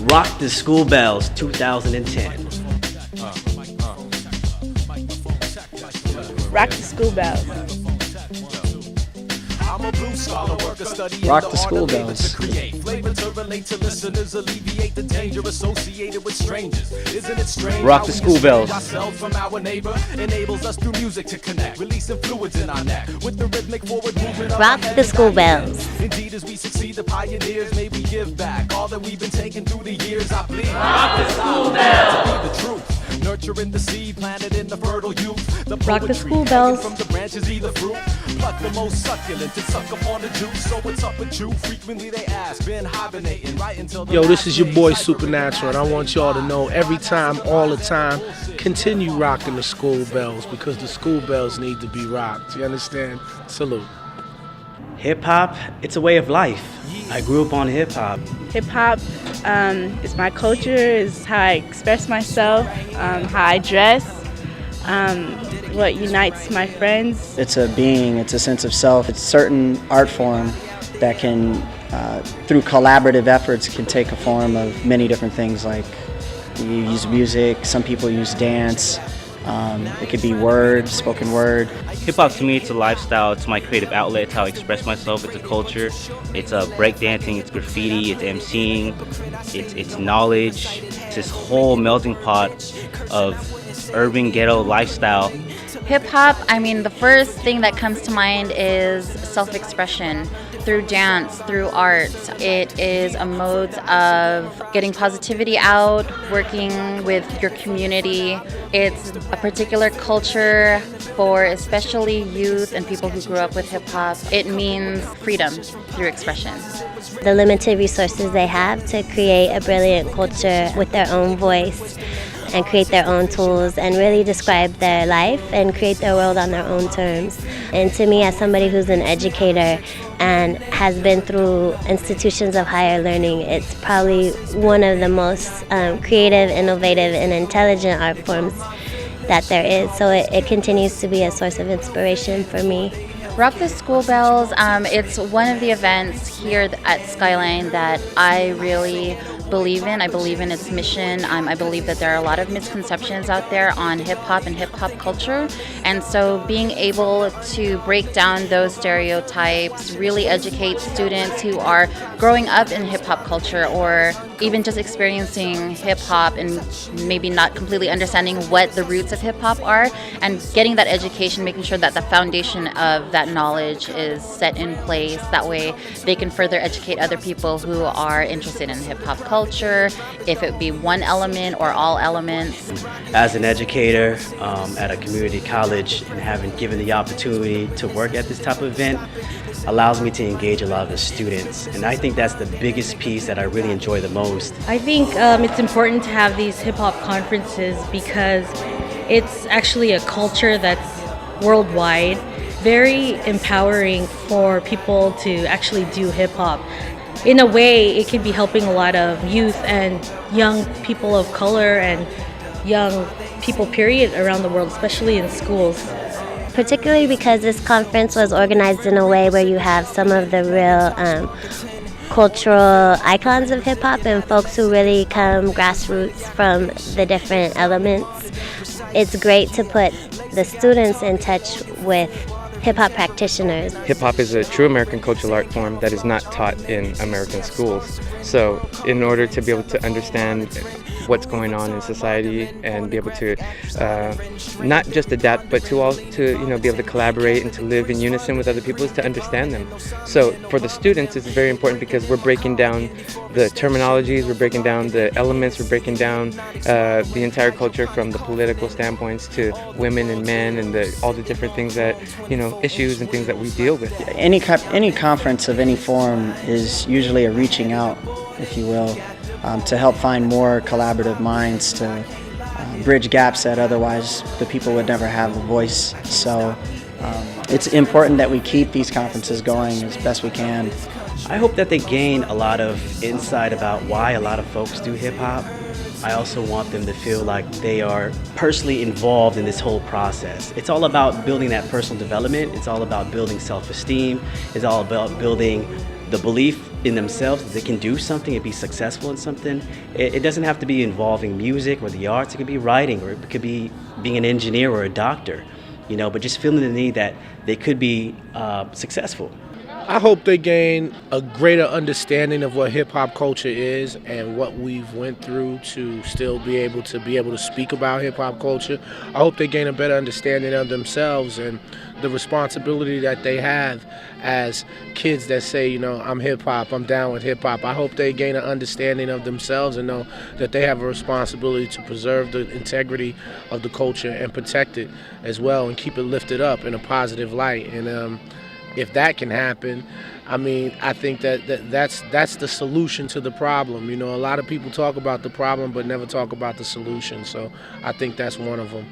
Rock the School Bells 2010. Rock the School Bells. Rock the School Bells. Rock the School Bells. Rock the School Bells. Indeed, as we succeed, the pioneers, may we give back all that we've been taking through the years. I believe Rock the School Bells. to be the truth, nurturing the seed planted in the fertile youth. The Rock the poetry School Bells. From the branches, either fruit, pluck the most succulent to suck upon the juice. So what's up with you? Frequently they ask, been hibernating right until the Yo, this last is your day. boy Supernatural, and I want y'all to know every time, all the time, continue rocking the school bells because the school bells need to be rocked. You understand? Salute. Hip hop, it's a way of life. I grew up on hip hop. Hip hop is my culture, is how I express myself, how I dress, what unites my friends. It's a being, it's a sense of self. It's a certain art form that can, through collaborative efforts, can take a form of many different things. Like you use music, some people use dance, it could be words, spoken word. Hip hop to me, it's a lifestyle, it's my creative outlet, it's how I express myself, it's a culture, it's breakdancing, it's graffiti, it's MCing, it's knowledge, it's this whole melting pot of urban ghetto lifestyle. Hip hop, I mean, the first thing that comes to mind is self-expression through dance, through art. It is a mode of getting positivity out, working with your community. It's a particular culture for especially youth and people who grew up with hip hop. It means freedom through expression. The limited resources they have to create a brilliant culture with their own voice and create their own tools and really describe their life and create their world on their own terms. And to me, as somebody who's an educator and has been through institutions of higher learning, it's probably one of the most creative, innovative, and intelligent art forms that there is. So it continues to be a source of inspiration for me. Rock the School Bells, it's one of the events here at Skyline that I really believe in. I believe in its mission. I believe that there are a lot of misconceptions out there on hip hop and hip hop culture. And so being able to break down those stereotypes, really educate students who are growing up in hip hop culture or even just experiencing hip hop and maybe not completely understanding what the roots of hip hop are, and getting that education, making sure that the foundation of that knowledge is set in place. That way they can further educate other people who are interested in hip hop culture, if it be one element or all elements. As an educator at a community college and having given the opportunity to work at this type of event allows me to engage a lot of the students. And I think that's the biggest piece that I really enjoy the most. I think it's important to have these hip-hop conferences because it's actually a culture that's worldwide, very empowering for people to actually do hip-hop. In a way, it can be helping a lot of youth and young people of color and young people, period, around the world, especially in schools. Particularly because this conference was organized in a way where you have some of the real cultural icons of hip-hop and folks who really come grassroots from the different elements. It's great to put the students in touch with hip-hop practitioners. Hip-hop is a true American cultural art form that is not taught in American schools. So in order to be able to understand what's going on in society and be able to not just adapt, but to be able to collaborate and to live in unison with other people, is to understand them. So for the students, it's very important because we're breaking down the terminologies, we're breaking down the elements, we're breaking down the entire culture from the political standpoints to women and men and all the different things that, issues and things that we deal with. Any conference of any form is usually a reaching out, if you will, to help find more collaborative minds to bridge gaps that otherwise the people would never have a voice. So it's important that we keep these conferences going as best we can. I hope that they gain a lot of insight about why a lot of folks do hip-hop. I also want them to feel like they are personally involved in this whole process. It's all about building that personal development. It's all about building self-esteem. It's all about building the belief in themselves that they can do something and be successful in something. It doesn't have to be involving music or the arts. It could be writing, or it could be being an engineer or a doctor, but just feeling the need that they could be successful. I hope they gain a greater understanding of what hip-hop culture is and what we've went through to still be able to speak about hip-hop culture. I hope they gain a better understanding of themselves and the responsibility that they have as kids that say, I'm hip-hop, I'm down with hip-hop. I hope they gain an understanding of themselves and know that they have a responsibility to preserve the integrity of the culture and protect it as well and keep it lifted up in a positive light. And if that can happen, I think that's the solution to the problem. A lot of people talk about the problem but never talk about the solution. So I think that's one of them.